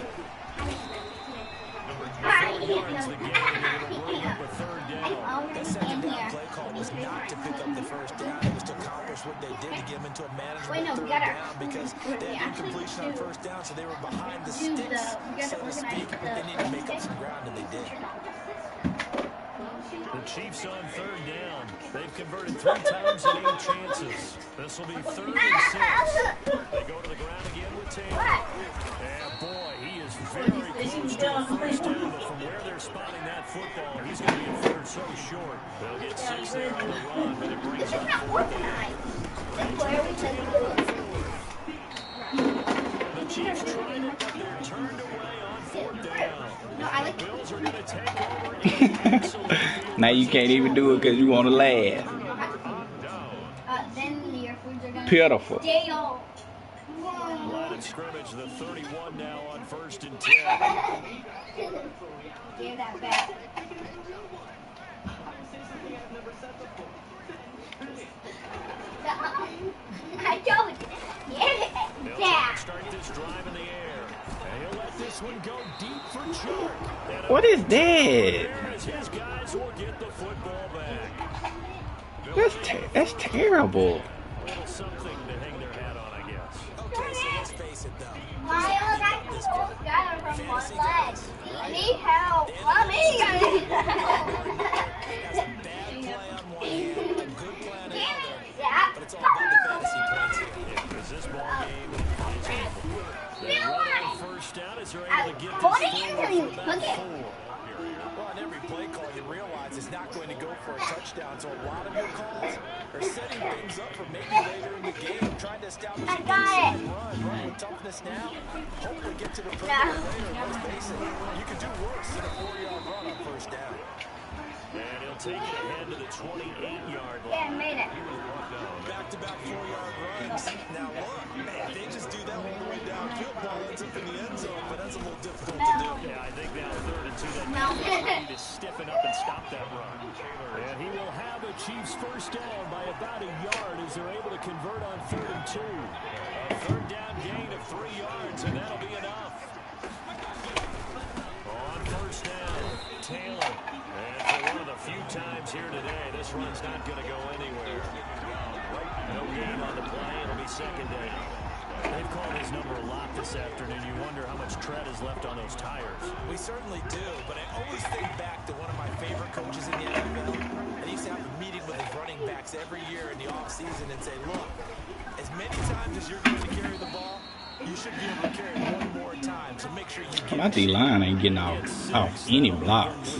[SPEAKER 1] 4 yards the game. They're going to bring up a 3rd down.
[SPEAKER 4] That second down play call was not to pick up the first down. It was to accomplish what they did to get them into a manageable 3rd down because they had incompletion on 1st down, so they were behind the sticks, so to speak. They needed to make up some ground, and they did.
[SPEAKER 1] The Chiefs on 3rd down. They've converted 3 times and 8 chances. This will be 3rd and 6. They go to the ground again with Taylor. And boy, he is very close to a 1st down, but from where they're spotting that football, he's going to be a 3rd so short. They'll get 6 there on the run, but it brings up 4th down. The Chiefs tried it, but they're turned away on 4th down. The Bills are going to take over in
[SPEAKER 5] Now you can't even do it because you want to laugh.
[SPEAKER 2] Then your foods are gonna
[SPEAKER 5] Pitiful.
[SPEAKER 2] Dale.
[SPEAKER 1] line of scrimmage, the 31 now on 1st and 10.
[SPEAKER 2] Give that back. I don't. Yeah.
[SPEAKER 1] Start this drive in the air. And he'll let this one go deep for Chark.
[SPEAKER 5] What is that?
[SPEAKER 1] His guys will get the football back.
[SPEAKER 5] That's terrible.
[SPEAKER 1] A little something to hang their hat on, I guess.
[SPEAKER 4] Okay, so let's face it, though.
[SPEAKER 2] Mario got to pull together from one leg. I need help. Mommy.
[SPEAKER 4] That's a bad play on one hand, a good play on the other.
[SPEAKER 2] Yeah.
[SPEAKER 4] But it's all about the fantasy points here.
[SPEAKER 1] Yeah, because this ball game is over. They run on 1st down as they're able to get this
[SPEAKER 2] What are you
[SPEAKER 1] forward
[SPEAKER 2] doing?
[SPEAKER 1] for about
[SPEAKER 2] Look at
[SPEAKER 1] 4.
[SPEAKER 4] Well, on every play call, you realize it's not going to go for a touchdown. So a lot of your calls are setting things up for maybe later in the game, trying to establish an inside run with toughness now. Hopefully get to the perimeter later. Let's face it, you can do worse than a 4-yard run on 1st down.
[SPEAKER 1] And he'll take it ahead to the 28-yard line.
[SPEAKER 2] Yeah, made it.
[SPEAKER 4] Back-to-back 4-yard runs. Now look, man, they just do that all the way downfield. Ball ends up in the end zone, but that's a little difficult to do.
[SPEAKER 1] Yeah, I think now 3rd and 2, that
[SPEAKER 2] No.
[SPEAKER 1] need to to stiffen up and stop that run.
[SPEAKER 6] And he will have a Chiefs first down by about a yard as they're able to convert on 3rd and 2.
[SPEAKER 1] A third down gain of 3 yards, and that'll be enough. On first down, Taylor. And for one of the few times here today, this run's not going to go anywhere. No gain on the play. It'll be second down.
[SPEAKER 6] They've called his number a lot this afternoon. You wonder how much tread is left on those tires.
[SPEAKER 4] We certainly do, but I always think back to one of my favorite coaches in the NFL. And he used to have a meeting with his running backs every year in the offseason and say, look, as many times as you're going to carry the ball, you should be able to carry it one more time. So make sure you get
[SPEAKER 5] My D-line ain't getting off any blocks.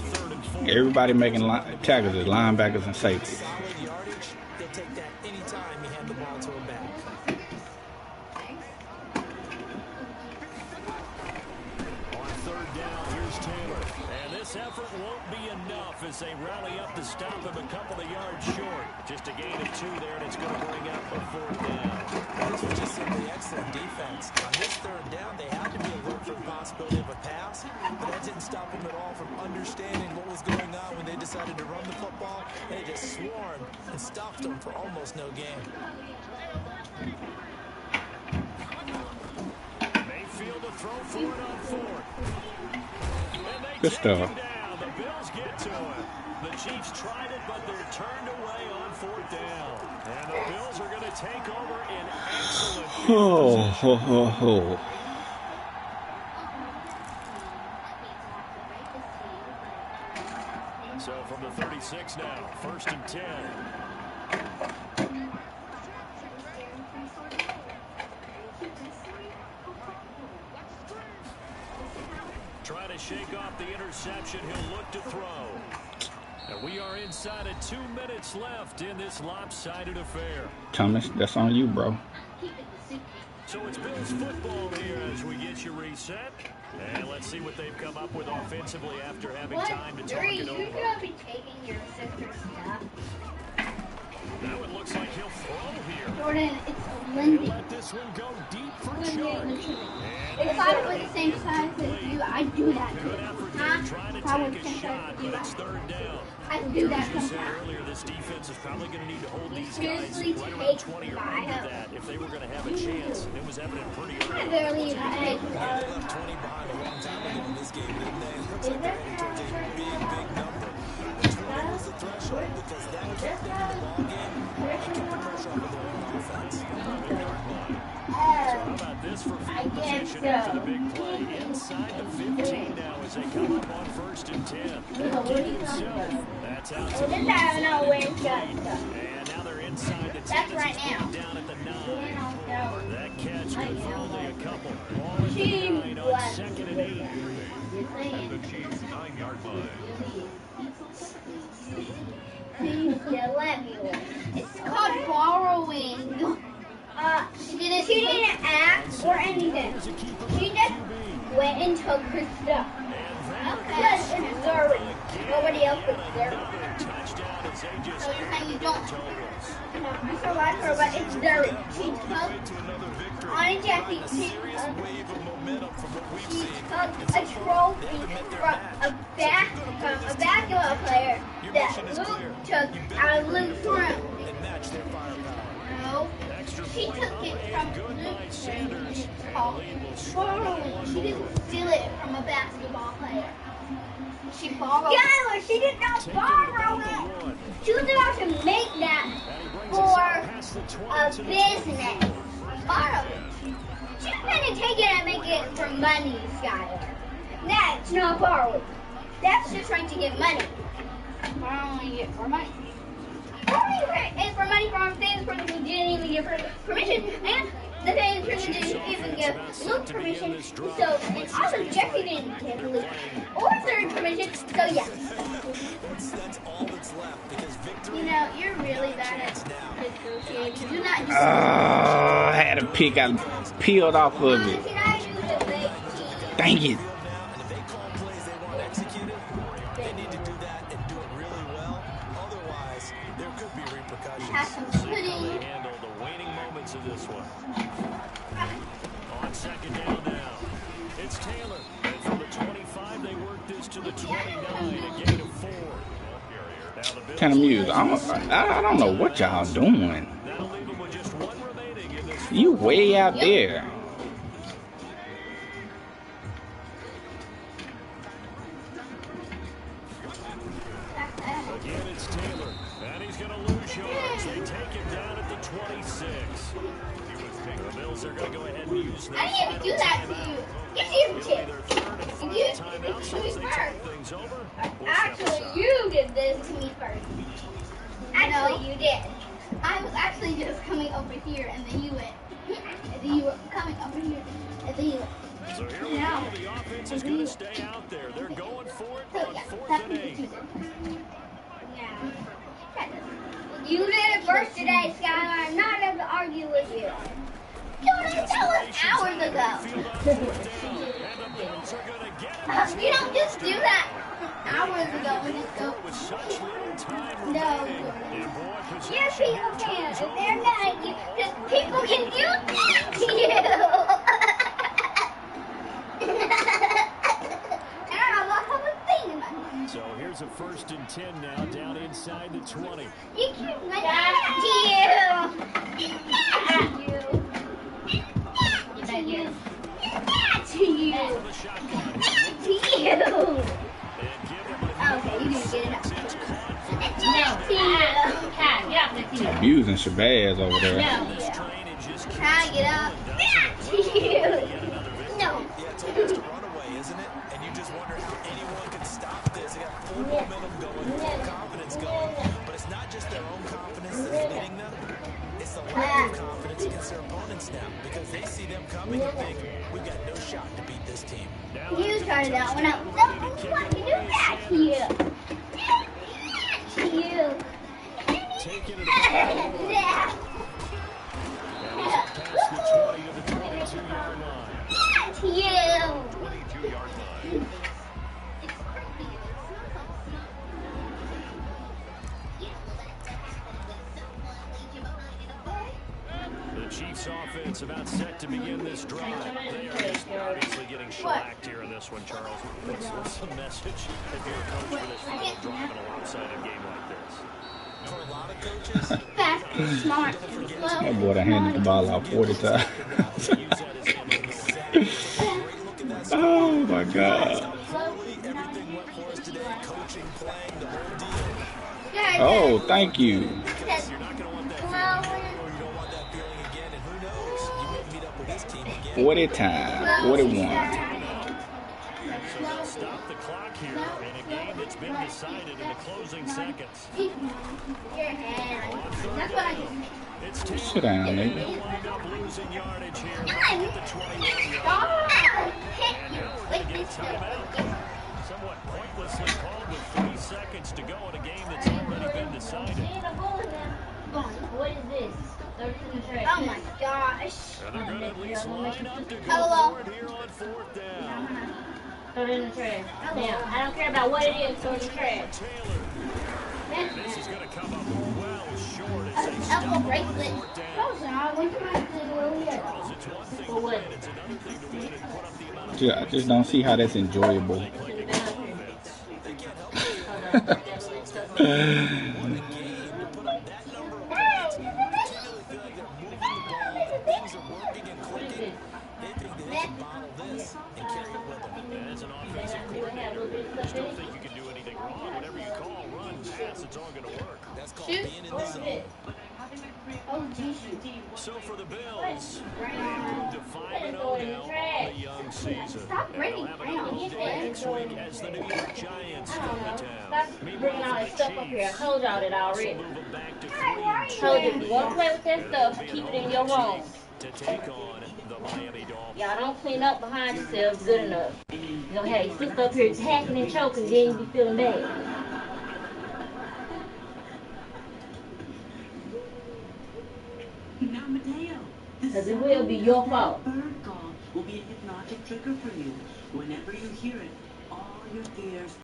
[SPEAKER 5] Everybody making tackles is linebackers and safeties.
[SPEAKER 4] solid yardage. They'll take that anytime you hand the ball to a back.
[SPEAKER 6] On 3rd down, here's Taylor. And this effort won't be enough as they rally up to stop him a couple of yards short. Just a gain of 2 there, and it's going to bring up a 4th down.
[SPEAKER 4] This was just simply excellent defense. On this 3rd down, they had to be alert for the possibility of a pass, but that didn't stop them at all from understanding what was going on when they decided to run the football. They just swarmed and stopped them for almost no gain.
[SPEAKER 6] Mayfield to throw for it on 4th. And they
[SPEAKER 5] Good
[SPEAKER 6] take
[SPEAKER 5] stuff.
[SPEAKER 6] him down. The Bills get to him. The Chiefs tried it, but they're turned away on 4th down. And the Bills are going to take over in excellent field position. So from the 36 now, 1st and 10. Trying to shake off the interception. He'll look to throw. And we are inside of 2 minutes left in this lopsided affair.
[SPEAKER 5] Thomas, that's on you, bro.
[SPEAKER 1] So it's Bills football here as we get you reset. And let's see what they've come up with offensively after having time to talk it over.
[SPEAKER 2] You're gonna be taking your sister's stuff.
[SPEAKER 1] Now it looks like he'll throw here.
[SPEAKER 2] Jordan, it's
[SPEAKER 6] He'll
[SPEAKER 2] Lindy.
[SPEAKER 6] let this one go deep for charge.
[SPEAKER 2] If I was the same size as you, I'd do that too.
[SPEAKER 1] Good effort
[SPEAKER 2] Huh?
[SPEAKER 1] there, trying to
[SPEAKER 2] If I was
[SPEAKER 1] take
[SPEAKER 2] the
[SPEAKER 1] a
[SPEAKER 2] same size
[SPEAKER 1] shot,
[SPEAKER 2] as you,
[SPEAKER 1] but it's 3rd down.
[SPEAKER 2] I'd do that
[SPEAKER 1] As you said
[SPEAKER 2] sometimes.
[SPEAKER 1] earlier, this defense is probably going to need to hold these guys
[SPEAKER 2] Seriously,
[SPEAKER 1] right around
[SPEAKER 2] take
[SPEAKER 1] 20 or
[SPEAKER 2] my
[SPEAKER 1] under
[SPEAKER 2] help.
[SPEAKER 1] that if they were going to have a chance. It was evident pretty
[SPEAKER 2] I
[SPEAKER 1] early.
[SPEAKER 2] barely even take
[SPEAKER 4] They left 20 behind a long time ago in this game, didn't they? Looks like they're heading towards a big, big number. The 20 was the threshold because that kept them in the ballgame and kept the pressure off of their own offense.
[SPEAKER 1] How about this for field position after the big play? Inside the 15 now as they come up on 1st and 10. That's out to the
[SPEAKER 2] This I don't know where it's
[SPEAKER 1] complete. And now they're inside the 10.
[SPEAKER 2] That's
[SPEAKER 1] as
[SPEAKER 2] right
[SPEAKER 1] it's
[SPEAKER 2] now.
[SPEAKER 1] brought down at the 9. That catch good for only a couple. Ball at the
[SPEAKER 2] She
[SPEAKER 1] 9 on
[SPEAKER 2] was
[SPEAKER 1] 2nd and 8.
[SPEAKER 3] At the Chiefs' 9-yard line.
[SPEAKER 2] It's called borrowing. She didn't ask or anything. She just went and took her stuff. Because it's dirty. Nobody else was there.
[SPEAKER 1] Touchdown as they just
[SPEAKER 2] So you're saying you don't.
[SPEAKER 1] totals.
[SPEAKER 2] I still like her, but it's dirty. She took on Jackie. She
[SPEAKER 4] Wave of momentum from what we've seen.
[SPEAKER 2] took a trophy from a basketball player that Luke took out of Luke's room.
[SPEAKER 4] And match their firepower.
[SPEAKER 2] No, she took it from Luke's room. It's called borrowing. She didn't steal it from a basketball player. She borrowed it. Skylar, she did not borrow it. She was about to make that for a business. Borrow it. She's going to take it and make it for money, Skylar. That's not borrowing. That's just trying to get money. Borrowing it for money. Borrowing it for money from a famous person who didn't even give her permission. And the famous person didn't even give Luke permission. So, and also Jeffrey didn't give Luke or third permission. So, yeah.
[SPEAKER 4] That's all that's left because victory.
[SPEAKER 2] You know, you're really bad at negotiating. Do not
[SPEAKER 5] I had a pick. I peeled off of it.
[SPEAKER 2] Can I do the big
[SPEAKER 5] Dang it.
[SPEAKER 4] And if they call plays they want executed, they need to do that and do it really well. Otherwise, there could be repercussions.
[SPEAKER 2] have some
[SPEAKER 1] How
[SPEAKER 2] pudding?
[SPEAKER 1] they handle the waning moments of this one. On 2nd down now, it's Taylor. And from the 25, they work this to the to 29, a gain of 4.
[SPEAKER 5] Kind of music. I don't know what y'all doing.
[SPEAKER 1] That'll leave them with just one remaining in this.
[SPEAKER 5] You way out there.
[SPEAKER 1] Again, it's Taylor, and he's going to lose yards. They take him down at the 26. The Bills are going to go ahead and use their
[SPEAKER 2] I didn't even do that to you. Yes, you did. You did it to me first. Actually, you did this to me first. Actually, you did. I was actually just coming over here, and then you went. And then you were coming over here, and then you went.
[SPEAKER 1] So here we go. The offense is going to stay out there. They're going for it on 4th and 8.
[SPEAKER 2] Yeah. You did it first today, Skylar. I'm not going to argue with you. That was hours ago. You don't just do that hours ago and just go. No. Yes, people can. If they're mad at you, just people can do that to you.
[SPEAKER 1] So here's a 1st and 10 now, down inside the 20.
[SPEAKER 2] You keep my to you.
[SPEAKER 5] Abusing Shabazz over there.
[SPEAKER 2] Try to get up. No.
[SPEAKER 4] Yeah, it's almost a runaway, isn't it? And you just wonder how anyone can stop this. They got full momentum going, full confidence going. But it's not just their own confidence that's leading them. It's the lack of confidence against their opponents now. Because they see them coming and think, we've got no shot to beat this team.
[SPEAKER 2] You started that one out. Why did you do that to you? To you.
[SPEAKER 1] Taking it past the 20 to the 22-yard line.
[SPEAKER 2] To you.
[SPEAKER 3] 22-yard line.
[SPEAKER 1] The Chiefs offense about set to begin this drive. They are just obviously getting shellacked here in this one, Charles. What's the message if you're a coach for this final drive in a lopsided game like this?
[SPEAKER 4] For a lot of coaches,
[SPEAKER 2] Fast, smart, slow.
[SPEAKER 5] That boy done handed the ball out 40 times. Oh my God.
[SPEAKER 4] everything went for us today. Coaching, playing, the whole deal.
[SPEAKER 5] Oh, thank you.
[SPEAKER 4] You're not going to want that feeling, or you don't want that feeling again. And who knows? You may meet up with this team again.
[SPEAKER 5] 40 times. 41.
[SPEAKER 1] So they'll stop the clock here in a game that's been decided in the closing seconds.
[SPEAKER 2] That's what I do.
[SPEAKER 1] It's
[SPEAKER 5] Sit down, nigga.
[SPEAKER 1] They'll wind up losing yardage here at the 21 yard.
[SPEAKER 2] Stop.
[SPEAKER 1] And now we're going to get a timeout. Somewhat pointlessly called with 3 seconds to go in a game that's already been decided.
[SPEAKER 7] What is this?
[SPEAKER 2] Oh my gosh.
[SPEAKER 1] And they're going to at least line up to go
[SPEAKER 2] Hello.
[SPEAKER 1] for it here on 4th down.
[SPEAKER 7] Throw it in the trash. Now, I don't care about what it is, throw it in the trash.
[SPEAKER 1] Taylor. And this is going to come up well short as they
[SPEAKER 2] Elbow
[SPEAKER 1] stop
[SPEAKER 2] bracelet.
[SPEAKER 1] on 4th down. Charles, it's one thing to win, it's another thing to win and put up the amount of
[SPEAKER 5] I just don't see how that's enjoyable.
[SPEAKER 1] As an offensive coordinator, I just don't think you can do anything wrong. Whatever you call, run, pass, it's all going to work.
[SPEAKER 4] That's called being in the zone.
[SPEAKER 1] So for the Bills, they move to 5-0 now on the young season. And they'll have an off day next week as the New York Giants come to town.
[SPEAKER 7] Stop bringing all that stuff up here. I told y'all that already.
[SPEAKER 1] Move them back to 3-2.
[SPEAKER 7] Told you, if you want to play with that stuff, keep it in your room.
[SPEAKER 1] To take on the Miami Dolphins.
[SPEAKER 7] Y'all don't clean up behind yourselves good enough. You know, hey, sister up here hacking and choking, then you be feeling bad.
[SPEAKER 8] Now, Mateo,
[SPEAKER 7] Because it will be your fault.
[SPEAKER 8] bird call will be a hypnotic trigger for you. Whenever you hear it, all your fears